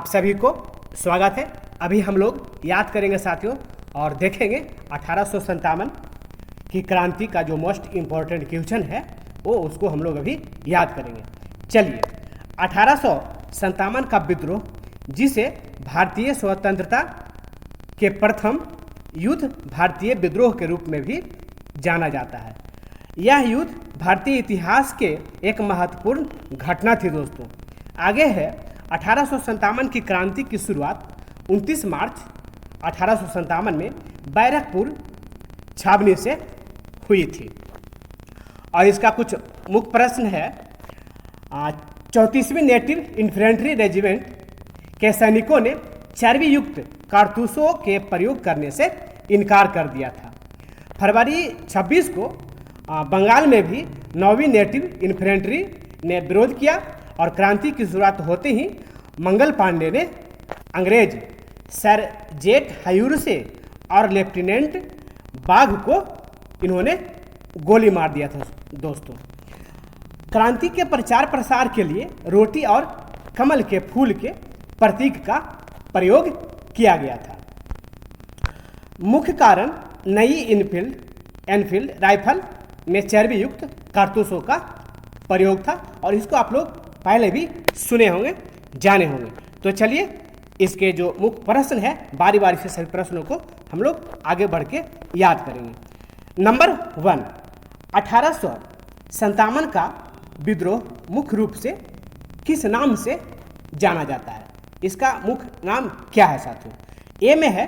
सभी को स्वागत है। अभी हम लोग याद करेंगे साथियों और देखेंगे 1857 की क्रांति का जो मोस्ट इम्पोर्टेंट क्वेश्चन है वो उसको हम लोग अभी याद करेंगे। चलिए, 1857 का विद्रोह, जिसे भारतीय स्वतंत्रता के प्रथम युद्ध भारतीय विद्रोह के रूप में भी जाना जाता है। यह युद्ध भारतीय इतिहास के एक महत्वपूर्ण घटना थी दोस्तों। आगे है 1857 की क्रांति की शुरुआत 29 मार्च 1857 में बैरकपुर छावनी से हुई थी। और इसका कुछ मुख्य प्रश्न है। 34वीं नेटिव इन्फेंट्री रेजिमेंट के सैनिकों ने चर्बी युक्त कारतूसों के प्रयोग करने से इनकार कर दिया था। फरवरी 26 को बंगाल में भी 9वीं नेटिव इन्फेंट्री ने विरोध किया और क्रांति की शुरुआत होते ही मंगल पांडे ने अंग्रेज सर जेट हयूर से और लेफ्टिनेंट बाघ को इन्होंने गोली मार दिया था दोस्तों। क्रांति के प्रचार प्रसार के लिए रोटी और कमल के फूल के प्रतीक का प्रयोग किया गया था। मुख्य कारण नई एनफील्ड राइफल में चर्बी युक्त कारतूसों का प्रयोग था और इसको आप लोग पहले भी सुने होंगे, जाने होंगे। तो चलिए, इसके जो मुख्य प्रश्न है बारी बारी से सभी प्रश्नों को हम लोग आगे बढ़ के याद करेंगे। नंबर 1, 1857 का विद्रोह मुख्य रूप से किस नाम से जाना जाता है? इसका मुख्य नाम क्या है साथियों? ए में है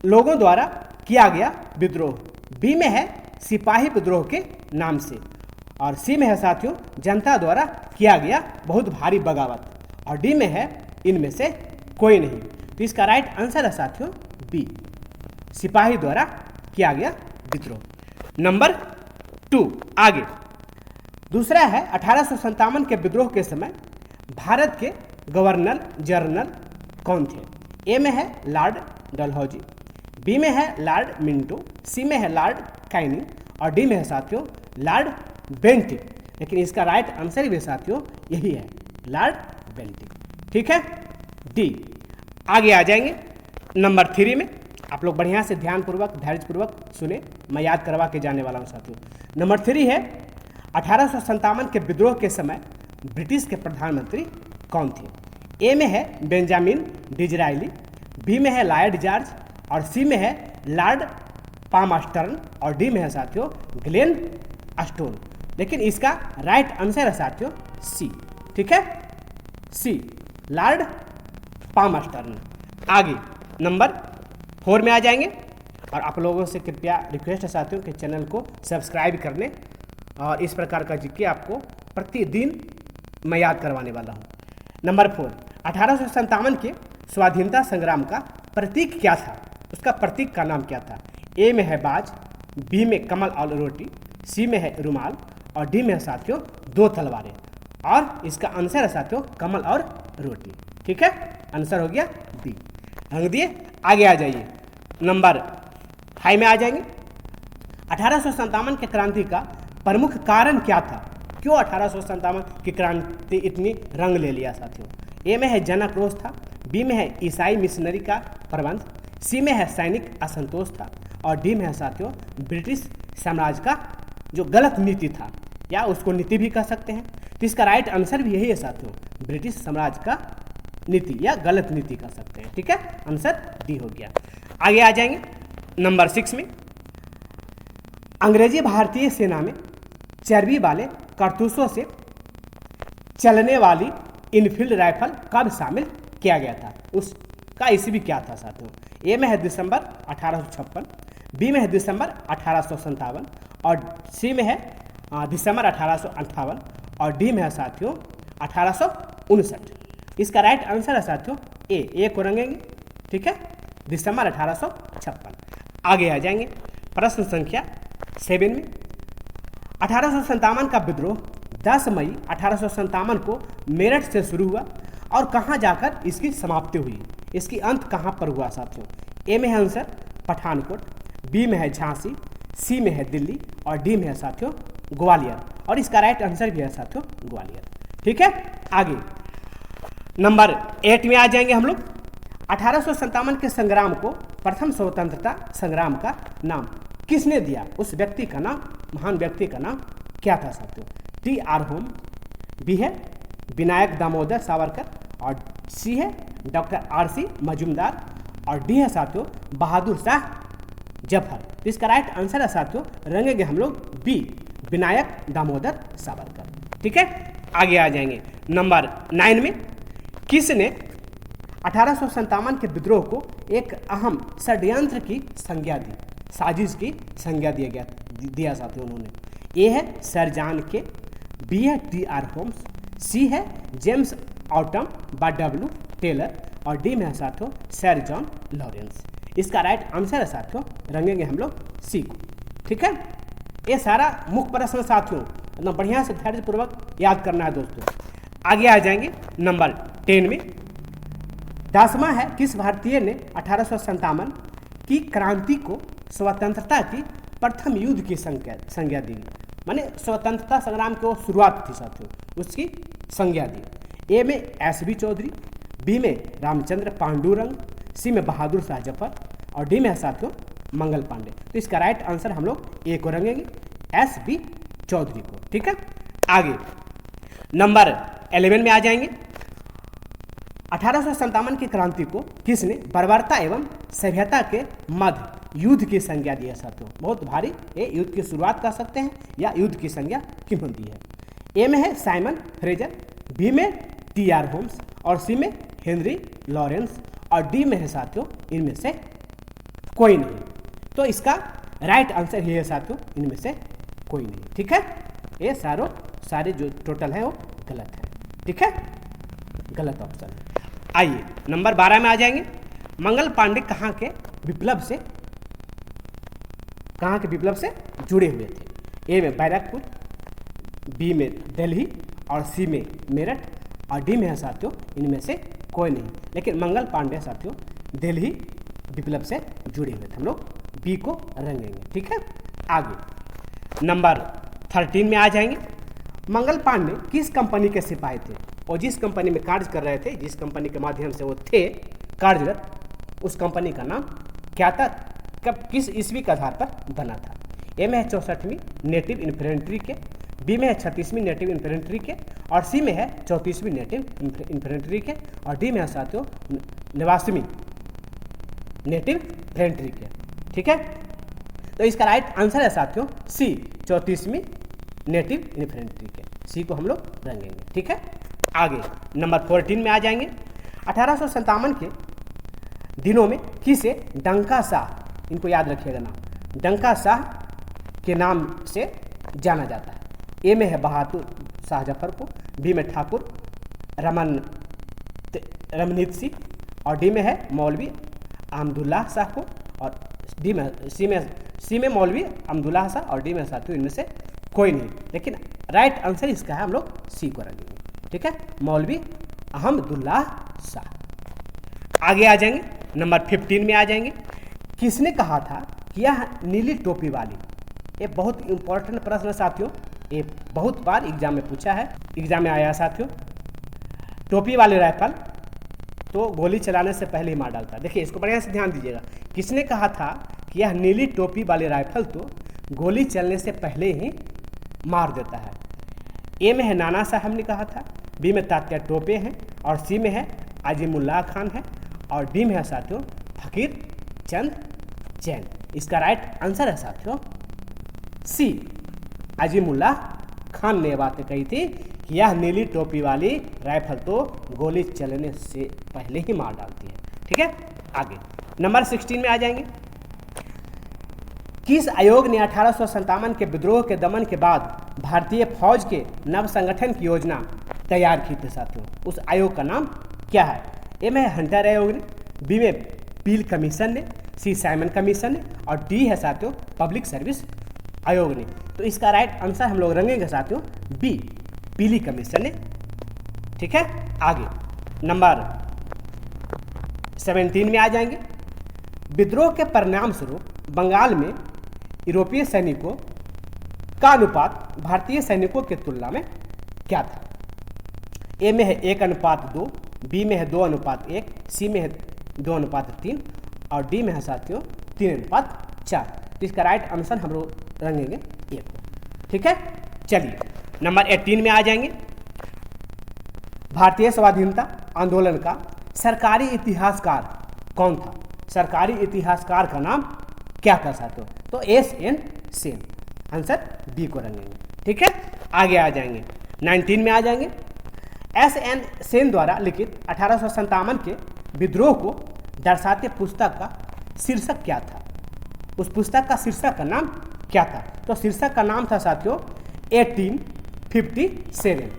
लोगों द्वारा किया गया विद्रोह, बी में है सिपाही विद्रोह के नाम से, और सी में है साथियों जनता द्वारा किया गया बहुत भारी बगावत, और डी में है इनमें से कोई नहीं। तो इसका राइट आंसर है साथियों बी, सिपाही द्वारा किया गया विद्रोह। नंबर 2, आगे दूसरा है 1857 के विद्रोह के समय भारत के गवर्नर जनरल कौन थे? ए में है लॉर्ड डलहौजी, बी में है लॉर्ड मिंटो, सी में है लॉर्ड कैनिंग, और डी में है साथियों लॉर्ड बेंटिक। लेकिन इसका राइट आंसर भी साथियों यही है, लॉर्ड बेंटिक। ठीक है, डी। आगे आ जाएंगे नंबर 3 में। आप लोग बढ़िया से ध्यानपूर्वक धैर्यपूर्वक सुने, मैं याद करवा के जाने वाला हूँ साथियों। नंबर 3 है 1857 के विद्रोह के समय ब्रिटिश के प्रधानमंत्री कौन थे? ए में है बेंजामिन डिजरायली, बी में है लॉर्ड जॉर्ज, और सी में है लॉर्ड पामस्टर्न, और डी में है साथियों ग्लेन अस्टोन। लेकिन इसका राइट आंसर है साथियों सी। ठीक है, सी, लॉर्ड पामस्टर्न। आगे नंबर 4 में आ जाएंगे, और आप लोगों से कृपया रिक्वेस्ट है साथियों कि चैनल को सब्सक्राइब कर लें, और इस प्रकार का जीके आपको प्रतिदिन मैं याद करवाने वाला हूँ। नंबर 4, 1857 के स्वाधीनता संग्राम का प्रतीक क्या था? उसका प्रतीक का नाम क्या था? ए में है बाज, बी में कमल और रोटी, सी में है रुमाल, और डी में है साथियों 2 तलवारें, और इसका आंसर है साथियों कमल और रोटी। ठीक है, आंसर हो गया बी। रंग दिए, आगे आ जाइए नंबर 5 में आ जाएंगे। 1857 के क्रांति का प्रमुख कारण क्या था? क्यों 1857 की क्रांति इतनी रंग ले लिया साथियों? ए में है जनाक्रोश था, बी में है ईसाई मिशनरी का प्रबंध, सी में है सैनिक असंतोष था, और डी में है साथियों ब्रिटिश साम्राज्य का जो गलत नीति था, या उसको नीति भी कह सकते हैं। तो इसका राइट आंसर भी यही है साथियों, ब्रिटिश साम्राज्य का नीति या गलत नीति कह सकते हैं। ठीक है, आंसर डी हो गया। आगे आ जाएंगे नंबर 6 में। अंग्रेजी भारतीय सेना में चर्बी वाले कारतूसों से चलने वाली इनफील्ड राइफल कब शामिल किया गया था? उसका ईस्वी क्या था साथियों? ए में है दिसंबर 1856, बी में है दिसंबर 1857, और सी में है दिसंबर 1858, और डी में है साथियों 1859। इसका राइट आंसर है साथियों ए को रंगेंगे। ठीक है, दिसंबर 1856। आगे आ जाएंगे प्रश्न संख्या 7 में। 1857 का विद्रोह 10 मई 1857 को मेरठ से शुरू हुआ और कहाँ जाकर इसकी समाप्ति हुई? इसकी अंत कहाँ पर हुआ साथियों? ए में है आंसर पठानकोट, बी में है झांसी, सी में है दिल्ली, और डी में है साथियों ग्वालियर, और इसका राइट आंसर भी है साथियों ग्वालियर। ठीक है, आगे नंबर 8 में आ जाएंगे हम लोग। 1857 के संग्राम को प्रथम स्वतंत्रता संग्राम का नाम किसने दिया? उस व्यक्ति का नाम, महान व्यक्ति का नाम क्या था साथियों? टी आर होम, बी है विनायक दामोदर सावरकर, और सी है डॉक्टर आर सी मजूमदार, और डी है साथियों बहादुर शाह जफर। तो इसका राइट आंसर है साथियों, रंगेंगे हम लोग बी, विनायक दामोदर सावरकर। ठीक है, आगे आ जाएंगे। नंबर 9 में किसने 1857 के विद्रोह को एक अहम षड्यंत्र की संज्ञा दी, साजिश की संज्ञा दिया साथियों उन्होंने? ए है सर जॉन के, बी है टी आर होम्स, सी है जेम्स ऑटम बा डब्ल्यू टेलर, और डी में है साथियों सर जॉन लॉरेंस। इसका राइट आंसर है साथियों, रंगेंगे हम लोग सी को। ठीक है, ये सारा मुख्य प्रश्न साथियों एकदम बढ़िया से धैर्यपूर्वक याद करना है दोस्तों। आगे आ जाएंगे नंबर 10 में। 10वां है किस भारतीय ने 1857 की क्रांति को स्वतंत्रता की प्रथम युद्ध की संज्ञा दी? माने स्वतंत्रता संग्राम की शुरुआत थी साथियों, उसकी संज्ञा दी। ए में एस बी चौधरी, बी में रामचंद्र पांडुरंग, सी में बहादुर शाह जफर, और डी में साथियों मंगल पांडे। तो इसका राइट आंसर हम लोग ए को रंगेंगे, एस बी चौधरी को। ठीक है, आगे नंबर 11 में आ जाएंगे। 1857 की क्रांति को किसने बर्बरता एवं सभ्यता के मध्य युद्ध की संज्ञा दी है साथियों? बहुत भारी, ये युद्ध की शुरुआत कर सकते हैं या युद्ध की संज्ञा क्यों दी है? ए में है साइमन फ्रेजर, बी में टी आर होम्स, और सी में हेनरी लॉरेंस, और डी में है साथियों इनमें से कोई नहीं। तो इसका राइट आंसर ये है साथियों, इनमें से कोई नहीं। ठीक है, ये सारे जो टोटल है वो गलत है। ठीक है, गलत ऑप्शन है। आइए नंबर 12 में आ जाएंगे। मंगल पांडे कहाँ के विप्लव से जुड़े हुए थे? ए में बैरकपुर, बी में दिल्ली, और सी में मेरठ, और डी में है साथियों इनमें से कोई नहीं। लेकिन मंगल पांडे साथियों दिल्ली विप्लव से जुड़े हुए थे, हम लोग बी को रंगेंगे। ठीक है, आगे नंबर 13 में आ जाएंगे। मंगल पांडे किस कंपनी के सिपाही थे? और जिस कंपनी में कार्य कर रहे थे, जिस कंपनी के माध्यम से वो थे कार्यरत, उस कंपनी का नाम क्या था? कब, किस ईस्वी के आधार पर बना था? ए में है 64वीं नेटिव इन्फेंट्री के, बी में है 36वीं नेटिव इन्फेंट्री के, और सी में है 34वीं नेटिव इन्फेंट्री के, और डी में है साथियों 89वीं नेटिव इन्फेंट्री के। ठीक है, तो इसका राइट आंसर है साथियों सी, 34वीं नेटिव इन्फेंट्री के। सी को हम लोग रंगेंगे। ठीक है, आगे नंबर 14 में आ जाएंगे। 1857 के दिनों में किसे डंका शाह, इनको याद रखिएगा नाम, डंका शाह के नाम से जाना जाता है? ए में है बहादुर शाह जफर को, बी में ठाकुर रमनीत सिंह, और डी में है मौलवी अहमदुल्लाह शाह को, और सी में मौलवी अहमदुल्लाह शाह, और डी में साथियों इनमें से कोई नहीं। लेकिन राइट आंसर इसका है, हम लोग सी को रखेंगे। ठीक है, मौलवी अहमदुल्लाह शाह। आगे आ जाएंगे नंबर 15 में आ जाएंगे। किसने कहा था कि यह नीली टोपी वाली, ये बहुत इंपॉर्टेंट प्रश्न है साथियों, ये बहुत बार एग्जाम में पूछा है, एग्जाम में आया है साथियों। टोपी वाले राइफल तो गोली चलाने से पहले ही मार डालता है। देखिए इसको बढ़िया से ध्यान दीजिएगा। किसने कहा था कि यह नीली टोपी वाले राइफल तो गोली चलने से पहले ही मार देता है? ए में है नाना साहब ने कहा था, बी में तात्या टोपे हैं, और सी में है अजीमुल्लाह खान है, और डी में है साथियों फकीर चंद जैन। इसका राइट आंसर है साथियों सी, अजीमुल्लाह खान ने बातें कही थी कि यह नीली टोपी वाली राइफल तो गोली चलने से पहले ही मार डालती है। ठीक है, आगे नंबर 16 में आ जाएंगे। किस आयोग ने 1857 के विद्रोह के दमन के बाद भारतीय फौज के नव संगठन की योजना तैयार की थी साथियों? उस आयोग का नाम क्या है? ए में हंटर आयोग ने, बी में पील कमीशन ने, सी साइमन कमीशन ने, और डी है साथियों पब्लिक सर्विस आयोग ने। तो इसका राइट आंसर हम लोग रंगेंगे साथियों बी, पीली कमीशन ने। ठीक है, आगे नंबर 17 में आ जाएंगे। विद्रोह के परिणाम स्वरूप बंगाल में यूरोपीय सैनिकों का अनुपात भारतीय सैनिकों की तुलना में क्या था? ए में है 1:2, बी में है 2:1, सी में है 2:3 और डी में है साथियों 3:4। तो इसका राइट आंसर हम लोग रंगेंगे ए को। ठीक है, चलिए नंबर 18 में आ जाएंगे। भारतीय स्वाधीनता आंदोलन का सरकारी इतिहासकार कौन था? सरकारी इतिहासकार का नाम क्या था साथियों? तो एस.एन. सेन। आंसर बी को रंगेंगे। ठीक है, आगे आ जाएंगे 19 में आ जाएंगे। एस.एन. सेन द्वारा लिखित 1857 के विद्रोह को दर्शाते पुस्तक का शीर्षक क्या था? उस पुस्तक का शीर्षक का नाम क्या था? तो शीर्षक का नाम था साथियों 1857,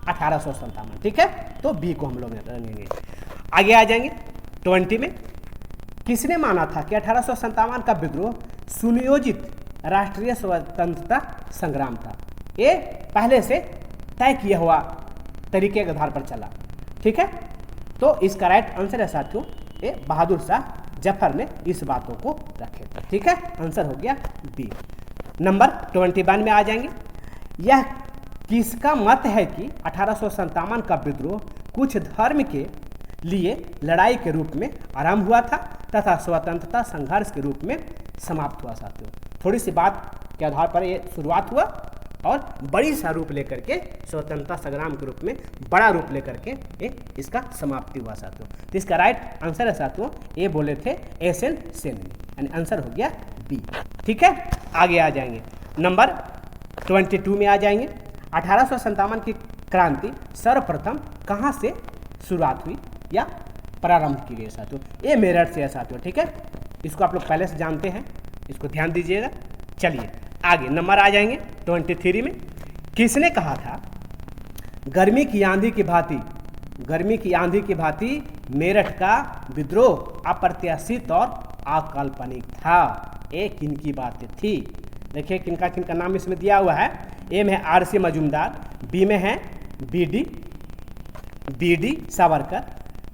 1857। ठीक है, तो बी को हम लोग रंगेंगे। आगे आ जाएंगे 20 में। किसने माना था कि 1857 का विद्रोह सुनियोजित राष्ट्रीय स्वतंत्रता संग्राम था? ये पहले से तय किया हुआ तरीके के आधार पर चला। ठीक है, तो इसका राइट आंसर है साथियों ये बहादुर शाह जफर ने इस बातों को रखे थे। ठीक है, आंसर हो गया बी। नंबर 21 में आ जाएंगे। यह किसका मत है कि 1857 का विद्रोह कुछ धर्म के लिए लड़ाई के रूप में आरंभ हुआ था तथा स्वतंत्रता संघर्ष के रूप में समाप्त हुआ? साथियों थोड़ी सी बात के आधार पर ये शुरुआत हुआ और बड़ी सा रूप लेकर के स्वतंत्रता संग्राम के रूप में बड़ा रूप लेकर के इसका समाप्ति हुआ साथियों। तो इसका राइट आंसर है साथियों ये बोले थे एस.एन. सेन ने, यानी आंसर हो गया बी। ठीक है, आगे आ जाएंगे नंबर 22 में आ जाएंगे। 1857 की क्रांति सर्वप्रथम कहाँ से शुरुआत हुई या प्रारंभ की गई साथियों? ये मेरठ से है साथियों। ठीक है, इसको आप लोग पहले से जानते हैं, इसको ध्यान दीजिएगा। चलिए आगे नंबर आ जाएंगे 23 में। किसने कहा था गर्मी की आंधी की भांति मेरठ का विद्रोह अप्रत्याशित और अकाल्पनिक था? ये किनकी बातें थी? देखिए किनका किनका नाम इसमें दिया हुआ है। ए में है आर.सी. मजूमदार, बी में है बी.डी. सावरकर,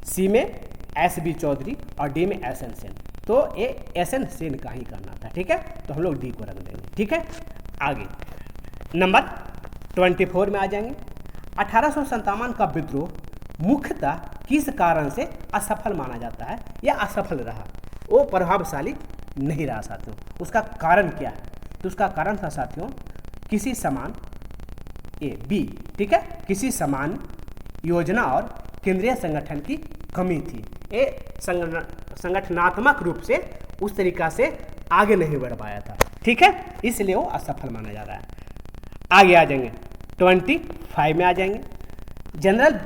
सी में एस.बी. चौधरी और डी में एस.एन. सेन। तो ये एस.एन. सेन का ही करना था। ठीक है, तो हम लोग डी को रख देंगे। ठीक है, आगे नंबर 24 में आ जाएंगे। 1857 का विद्रोह मुख्यतः किस कारण से असफल माना जाता है या असफल रहा? वो प्रभावशाली नहीं रहा साथियों। उसका कारण क्या है? तो उसका कारण था साथियों किसी समान बी। ठीक है, किसी समान योजना और केंद्रीय संगठन की कमी थी। ये संगठनात्मक रूप से उस तरीका से आगे नहीं बढ़ पाया था। ठीक है, इसलिए वो असफल माना जा रहा है। आगे आ जाएंगे 25 में आ जाएंगे। जनरल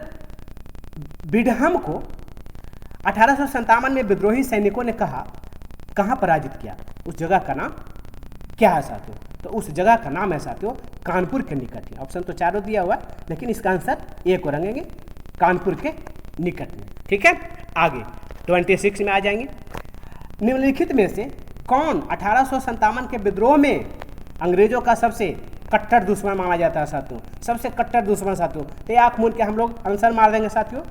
बिडहम को 1857 में विद्रोही सैनिकों ने कहाँ पराजित किया? उस जगह का नाम क्या है साथियों? तो उस जगह का नाम है साथियों कानपुर के निकट। ऑप्शन तो चारों दिया हुआ है, लेकिन इसका आंसर ए को रंगेंगे, कानपुर के निकट में। ठीक है, आगे 26 में आ जाएंगे। निम्नलिखित में से कौन 1857 के विद्रोह में अंग्रेजों का सबसे कट्टर दुश्मन माना जाता है साथियों? सबसे कट्टर दुश्मन साथियों, तो आँख मूंद के हम लोग आंसर मार देंगे साथियों,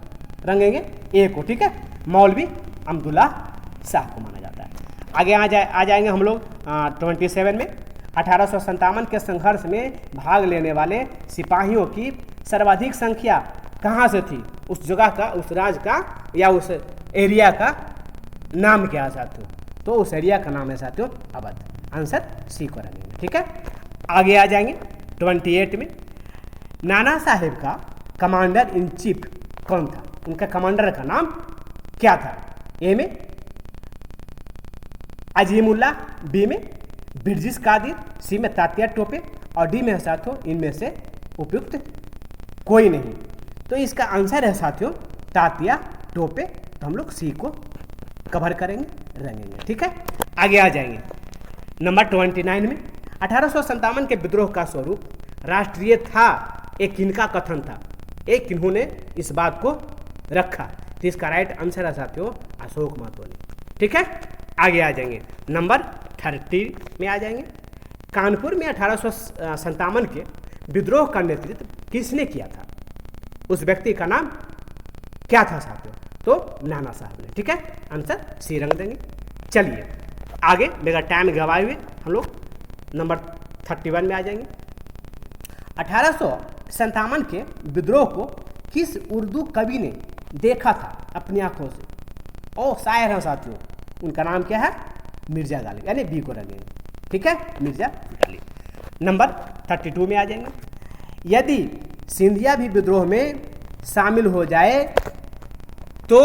रंगेंगे ए को। ठीक है, मौलवी अब्दुल्ला शाह को माना जाता है। आगे आ जाएंगे हम लोग 27 में। 1857 के संघर्ष में भाग लेने वाले सिपाहियों की सर्वाधिक संख्या कहाँ से थी? उस जगह का, उस राज्य का या उस एरिया का नाम क्या है साथियों? तो उस एरिया का नाम है साथियों अवध। आंसर सी को रखेंगे। ठीक है, आगे आ जाएंगे 28 में। नाना साहेब का कमांडर इन चीफ कौन था? उनका कमांडर का नाम क्या था? ए में अजीमुल्ला, बी में बिरजिस कादिर, सी में तात्या टोपे और डी में है साथियों इनमें से उपयुक्त कोई नहीं। तो इसका आंसर है साथियों तात्या टोपे। तो हम लोग सी को कवर करेंगे, रंगेंगे। ठीक है, आगे आ जाएंगे नंबर 29 में। 1857 के विद्रोह का स्वरूप राष्ट्रीय था, एक किनका कथन था? एक किन्होंने इस बात को रखा। तो इसका राइट आंसर है साथियों अशोक महतो ने। ठीक है, आगे आ जाएंगे नंबर 30 में आ जाएंगे। कानपुर में 1857 के विद्रोह का नेतृत्व किसने किया था? उस व्यक्ति का नाम क्या था साथियों? तो नाना साहब ने। ठीक है, आंसर सी रंग देंगे। चलिए आगे मेरा टाइम गवाए हुए हम लोग नंबर 31 में आ जाएंगे। 1857 के विद्रोह को किस उर्दू कवि ने देखा था अपनी आंखों से, ओ शायर हैं साथियों, उनका नाम क्या है? मिर्जा गालिब, यानी बी को रंगेंगे। ठीक है, मिर्जा गालिब। नंबर 32 में आ जाएंगे। यदि सिंधिया भी विद्रोह में शामिल हो जाए तो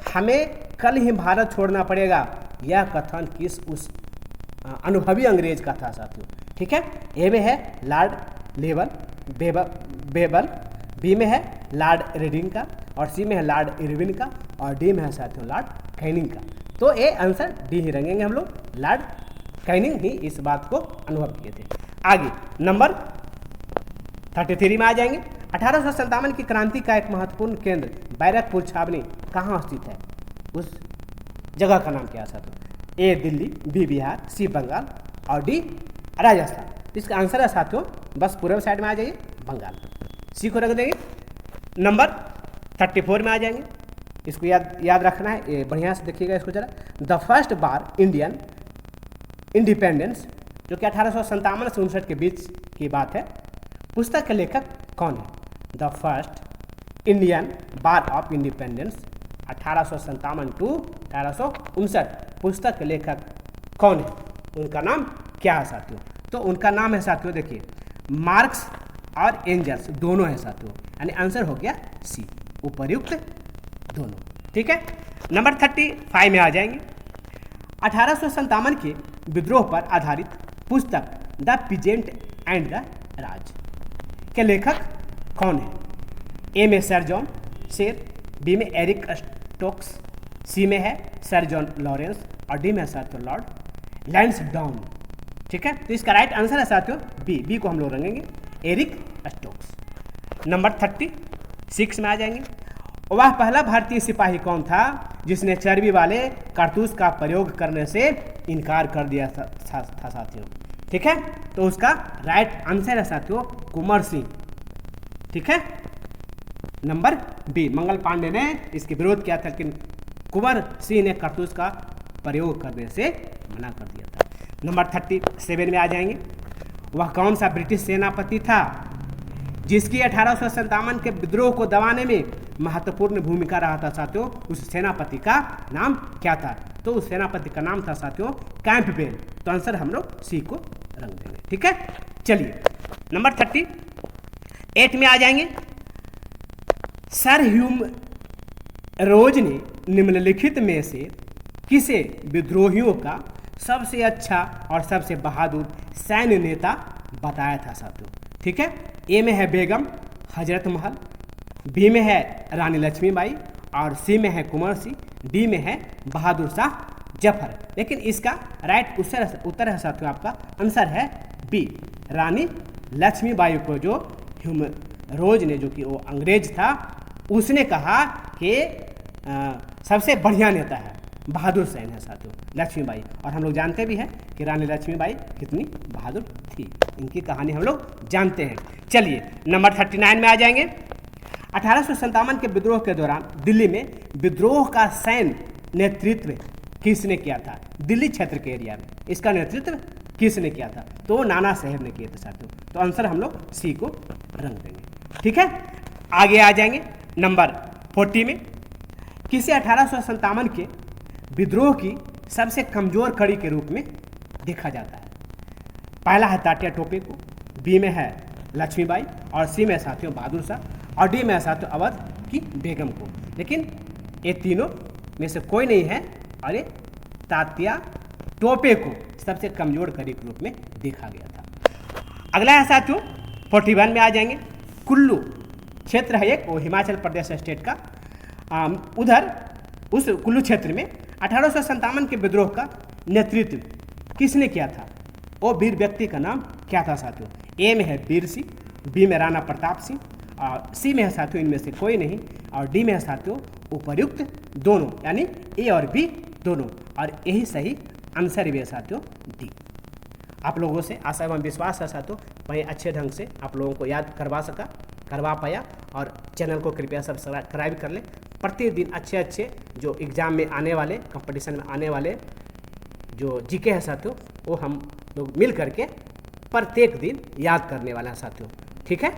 हमें कल ही भारत छोड़ना पड़ेगा। यह कथन किस उस अनुभवी अंग्रेज का था साथियों? ठीक है, ए में है लॉर्ड बेबल, बी में है लॉर्ड रेडिंग का, और सी में है लॉर्ड इरविन का, और डी में है साथियों लॉर्ड कैनिंग का। तो ए आंसर डी ही रंगेंगे हम लोग, लॉर्ड कैनिंग ही इस बात को अनुभव किए थे। आगे नंबर 33 में आ जाएंगे। 1857 की क्रांति का एक महत्वपूर्ण केंद्र बैरकपुर छावनी कहाँ स्थित है? उस जगह का नाम क्या है साथियों? ए दिल्ली, बी बिहार, सी बंगाल, और डी राजस्थान। इसका आंसर है साथियों, बस पूर्व साइड में आ जाइए, बंगाल। सी को रख देंगे। नंबर 34 में आ जाएंगे। इसको याद रखना है, ये बढ़िया से देखिएगा इसको जरा। The first bar Indian independence, जो कि 1857 से 59 के बीच की बात है, पुस्तक के लेखक कौन है? The first Indian war of independence 1857 to 1859, पुस्तक के लेखक कौन है? उनका नाम क्या है साथियों? तो उनका नाम है साथियों, देखिए, मार्क्स और एंजल्स दोनों है साथियों, यानी आंसर हो गया सी, उपर्युक्त दोनों। ठीक है, नंबर 35 में आ जाएंगे। 1857 के विद्रोह पर आधारित पुस्तक द पीजेंट एंड द राज के लेखक कौन है? ए में सर जॉन शेर, बी में एरिक स्टोक्स, सी में है सर जॉन लॉरेंस, और डी में है साथियों लॉर्ड लैंसडाउन। ठीक है, तो इसका राइट आंसर है साथियों बी को हम लोग रंगेंगे, एरिक स्टोक्स। नंबर 36 में आ जाएंगे। वह पहला भारतीय सिपाही कौन था जिसने चर्बी वाले कारतूस का प्रयोग करने से इनकार कर दिया था साथियों? ठीक है, तो उसका राइट आंसर है साथियों कुंवर सिंह। ठीक है, नंबर बी, मंगल पांडे ने इसके विरोध किया था, लेकिन कुंवर सिंह ने कारतूस का प्रयोग करने से मना कर दिया था। नंबर 37 में आ जाएंगे। वह कौन सा ब्रिटिश सेनापति था जिसकी 1857 के विद्रोह को दबाने में महत्वपूर्ण भूमिका रहा था साथियों? उस सेनापति का नाम क्या था? तो उस सेनापति का नाम था साथियों कैंपबेल। तो आंसर हम लोग सी को रंग देंगे। ठीक है, चलिए नंबर 38 में आ जाएंगे। सर ह्यूम रोज ने निम्नलिखित में से किसे विद्रोहियों का सबसे अच्छा और सबसे बहादुर सैन्य नेता बताया था साथियों? ठीक है, ए में है बेगम हजरत महल, बी में है रानी लक्ष्मीबाई, और सी में है कुंवर सिंह, डी में है बहादुर शाह जफर। लेकिन इसका राइट उत्तर है साथियों, आपका आंसर है बी, रानी लक्ष्मीबाई को जो ह्यूम रोज ने, जो कि वो अंग्रेज था, उसने कहा कि सबसे बढ़िया नेता है, बहादुर सैन है साथियों लक्ष्मीबाई। और हम लोग जानते भी हैं कि रानी लक्ष्मीबाई कितनी बहादुर थी, इनकी कहानी हम लोग जानते हैं। चलिए नंबर 39 में आ जाएंगे। 1857 के विद्रोह के दौरान दिल्ली में विद्रोह का सैन्य नेतृत्व किसने किया था? दिल्ली क्षेत्र के एरिया में इसका नेतृत्व किसने किया था? तो वो नाना साहेब ने किया था साथियों। तो आंसर हम लोग सी को रंग देंगे। ठीक है, आगे आ जाएंगे नंबर 40 में। किसे 1857 के विद्रोह की सबसे कमजोर कड़ी के रूप में देखा जाता है? पहला है तात्या टोपे को, बी में है लक्ष्मीबाई, और सी में साथियों बहादुर शाह, और डी में साथियों अवध की बेगम को। लेकिन ये तीनों में से कोई नहीं है, और ये तात्या टोपे को सबसे कमजोर कड़ी के रूप में देखा गया था। अगला है साथियों 41 में आ जाएंगे। कुल्लू क्षेत्र है एक, वो हिमाचल प्रदेश स्टेट का, उधर उस कुल्लू क्षेत्र में 1857 के विद्रोह का नेतृत्व किसने किया था? वो वीर व्यक्ति का नाम क्या था साथियों? ए में है वीर सिंह, बी में राणा प्रताप सिंह, और सी में है साथियों इनमें से कोई नहीं, और डी में है साथियों उपर्युक्त दोनों, यानी ए और बी दोनों, और यही सही आंसर भी है साथियों डी। आप लोगों से आशा एवं विश्वास है साथियों मैं अच्छे ढंग से आप लोगों को याद करवा पाया, और चैनल को कृपया सब्सक्राइब कर लें। प्रतिदिन अच्छे जो एग्ज़ाम में आने वाले, कंपटीशन में आने वाले जो जीके है साथियों, वो हम लोग मिल करके प्रत्येक दिन याद करने वाला है साथियों। ठीक है।